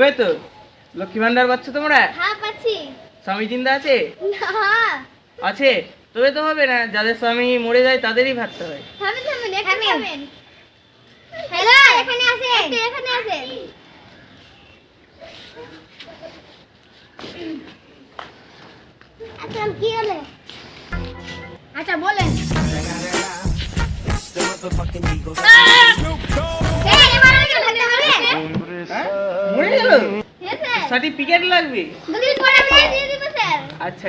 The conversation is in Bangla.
হবে তো? লক্ষ্মী ভান্ডার পাচ্ছ তোমরা? হ্যাঁ পাচ্ছি। স্বামী জিন্দা আছে? না। আছে? তবে তো হবে না, যাদের স্বামী মরে যায় তাদেরই ভাবতে হয়। থামেন থামেন একটু থামেন। হ্যালো এখানে আসেন, একটু এখানে আসেন। আচ্ছা কি হলো? আচ্ছা বলেন। এই এবার আমি ভাবতে পারে। হ্যাঁ? মরে গেল? হ্যাঁ স্যার। সার্টিফিকেট লাগবে? দুদিন পরে দিয়ে দিব স্যার। আচ্ছা।